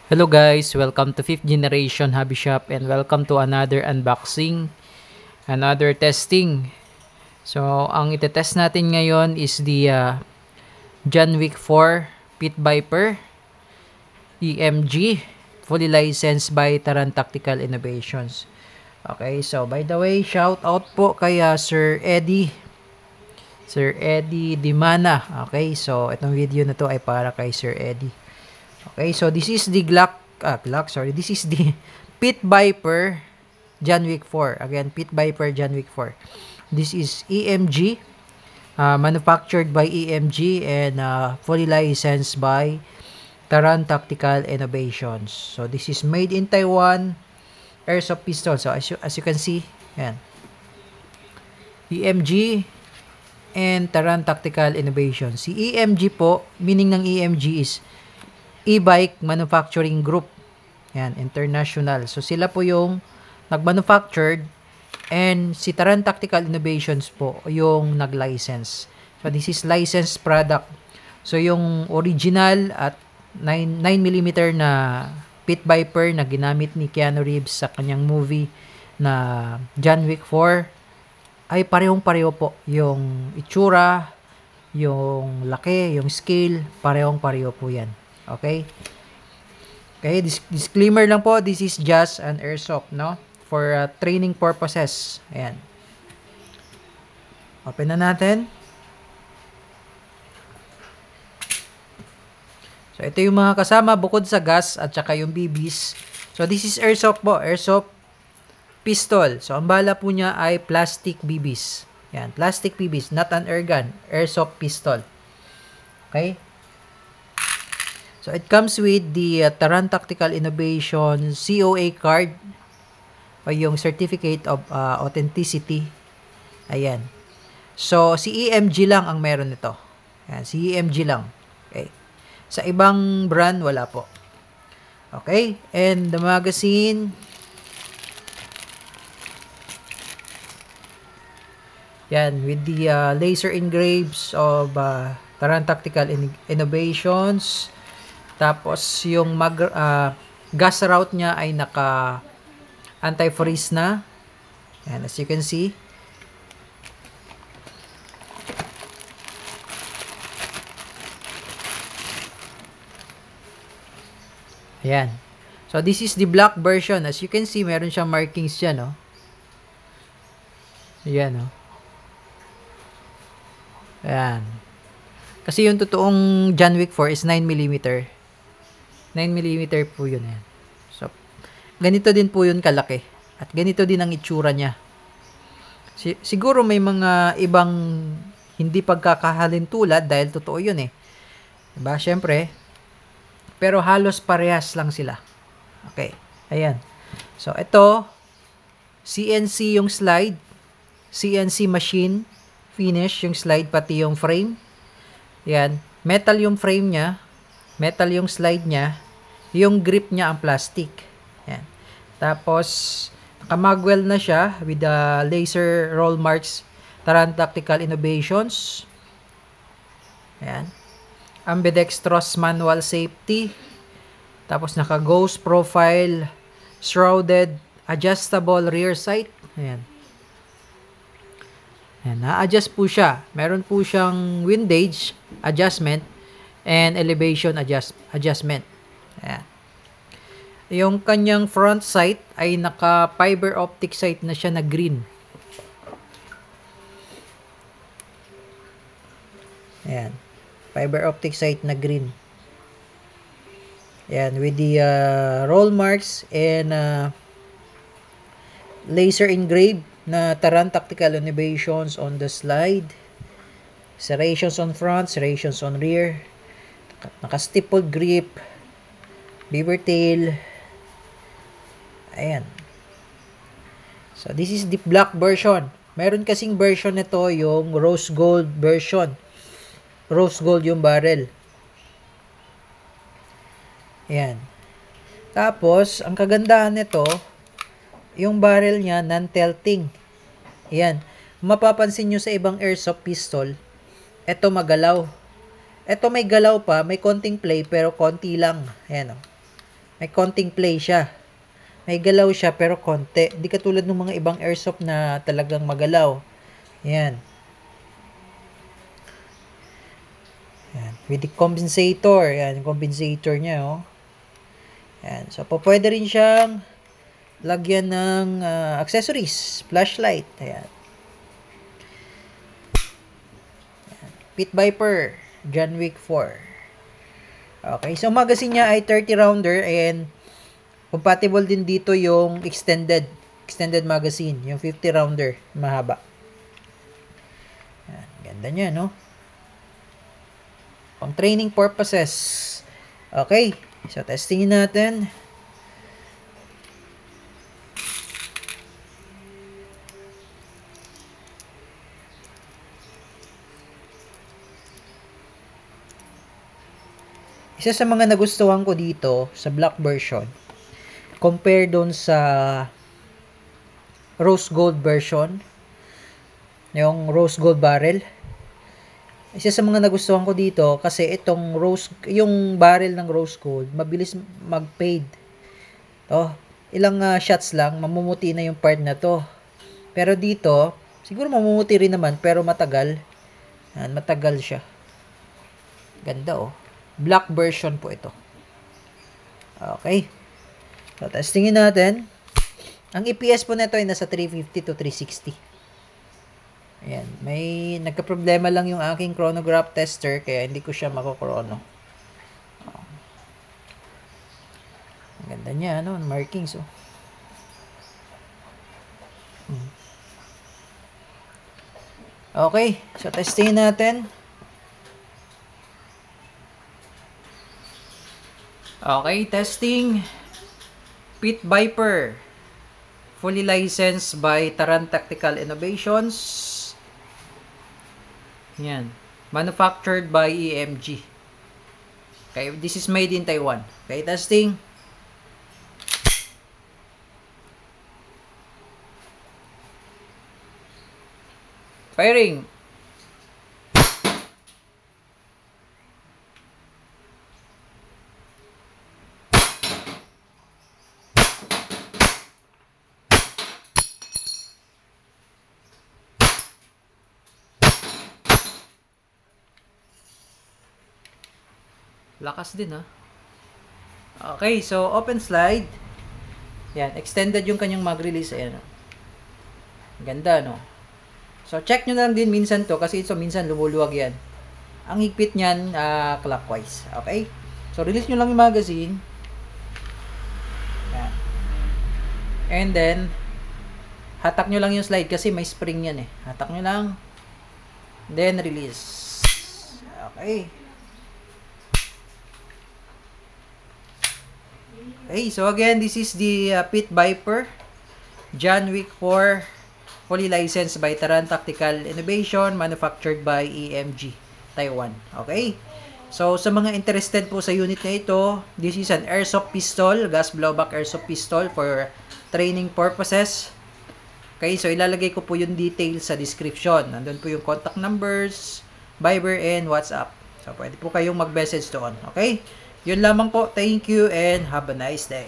Hello guys, welcome to 5th generation Hobby Shop and welcome to another unboxing, another testing. So, ang itetest natin ngayon is the John Wick 4 Pit Viper EMG, fully licensed by Taran Tactical Innovations. Okay, so by the way, shout out po kay Sir Eddie Dimana. Okay, so itong video na to ay para kay Sir Eddie. Okay, so this is the this is the Pit Viper John Wick 4. Again, Pit Viper John Wick 4. This is EMG, manufactured by EMG and fully licensed by Taran Tactical Innovations. So this is made in Taiwan, airsoft pistol. So as you can see, yan. EMG and Taran Tactical Innovations. Si EMG po, meaning ng EMG is E-Bike Manufacturing Group. Yan, international. So, sila po yung nag-manufactured and si Taran Tactical Innovations po yung nag-license. So, this is licensed product. So, yung original at 9mm na Pit Viper na ginamit ni Keanu Reeves sa kanyang movie na John Wick 4 ay parehong-pareho po. Yung itsura, yung laki, yung scale, parehong-pareho po yan. Okay? Okay, disclaimer lang po, this is just an airsoft, no? For training purposes. Ayan. Open na natin. So, ito yung mga kasama bukod sa gas at saka yung BBs. So, this is airsoft po. Airsoft pistol. So, ang bala po niya ay plastic BBs. Ayan, plastic BBs, not an air gun. Airsoft pistol. Okay? So, it comes with the Taran Tactical Innovation COA card o yung Certificate of Authenticity. Ayan. So, si EMG lang ang meron nito. Ayan, si EMG lang. Okay. Sa ibang brand, wala po. Okay. And the magazine. Yan, with the laser engraves of Taran Tactical Innovations. Tapos, yung gas route niya ay naka anti-freeze na. Ayan, as you can see. Ayan. So, this is the black version. As you can see, meron siyang markings dyan, no? Ayan, no? Ayan. Kasi yung totoong John Wick 4 is 9mm. 9mm po yun. Ayan. So, ganito din po yun kalaki. At ganito din ang itsura niya. Siguro may mga ibang hindi pagkakahalin tulad dahil totoo yun eh. Diba? Siyempre. Pero halos parehas lang sila. Okay. Ayan. So, ito, CNC yung slide. CNC machine. Finish yung slide pati yung frame. Ayan. Metal yung frame niya. Metal yung slide niya. Yung grip niya ang plastic. Ayan. Tapos, nakamagwell na siya with the laser roll marks Taran Tactical Innovations. Ayan. Ambidextrous manual safety. Tapos, naka-ghost profile, shrouded, adjustable rear sight. Ayan. Ayan. Na-adjust po siya. Meron po siyang windage adjustment and elevation adjustment. Ayan. Yung kanyang front sight ay naka fiber optic sight na siya na green. Ayan. Fiber optic sight na green. Ayan. With the roll marks and laser engraved na Taran Tactical Innovations on the slide. Serrations on front, serrations on rear. Naka-stippled grip. Beaver tail. Ayan. So, this is the black version. Meron kasing version nito yung rose gold version. Rose gold yung barrel. Ayan. Tapos, ang kagandahan nito, yung barrel niya non-tilting. Ayan. Mapapansin nyo sa ibang airsoft pistol, ito magalaw. Ito may galaw pa, may konting play pero konti lang. Ayan o. May konting play siya. May galaw siya pero konti. Hindi katulad ng mga ibang airsoft na talagang magalaw. Yan. Yan. With the compensator. Yan, yung compensator niya, oh. Yan. So, pwede rin siyang lagyan ng accessories. Flashlight. Ayan. Pit Viper. John Wick 4. Okay. So, magazine niya ay 30 rounder and compatible din dito yung extended magazine. Yung 50 rounder. Mahaba. Yan. Ganda niya, no? Pang training purposes. Okay. So, testingin natin. Isa sa mga nagustuhan ko dito sa black version, compare doon sa rose gold version, yung rose gold barrel. Isa sa mga nagustuhan ko dito kasi yung barrel ng rose gold, mabilis mag-fade. Ilang shots lang, mamumuti na yung part na to. Pero dito, siguro mamumuti rin naman, pero matagal. Matagal siya. Ganda, oh. Black version po ito. Okay. So, testingin natin. Ang EPS po nito ay nasa 350 to 360. Ayan. May nagka-problema lang yung aking chronograph tester kaya hindi ko siya makokrono. Ang ganda niya, ano? Markings, oh. Okay. So, testingin natin. Okay, testing. Pit Viper. Fully licensed by Taran Tactical Innovations. Yan. Manufactured by EMG. Okay, this is made in Taiwan. Okay, testing. Firing. Lakas din, ha. Okay, so open slide. Yan, extended yung kanyang mag-release. Ayan. Ganda, no? So, check nyo na lang din minsan to kasi ito minsan lumuluwag yan. Ang higpit niyan, clockwise. Okay? So, release nyo lang yung magazine. Yan. And then, hatak nyo lang yung slide kasi may spring yan, eh. Hatak nyo lang. Then, release. Okay. Okay, so again, this is the Pit Viper John Wick 4, fully licensed by Taran Tactical Innovation, manufactured by EMG, Taiwan. Okay? So, sa mga interested po sa unit na ito, this is an airsoft pistol, gas blowback airsoft pistol for training purposes. Okay, so ilalagay ko po yung details sa description. Nandun po yung contact numbers, Viber, and WhatsApp. So, pwede po kayong mag-message doon. Okay? Yun lamang po. Thank you and have a nice day.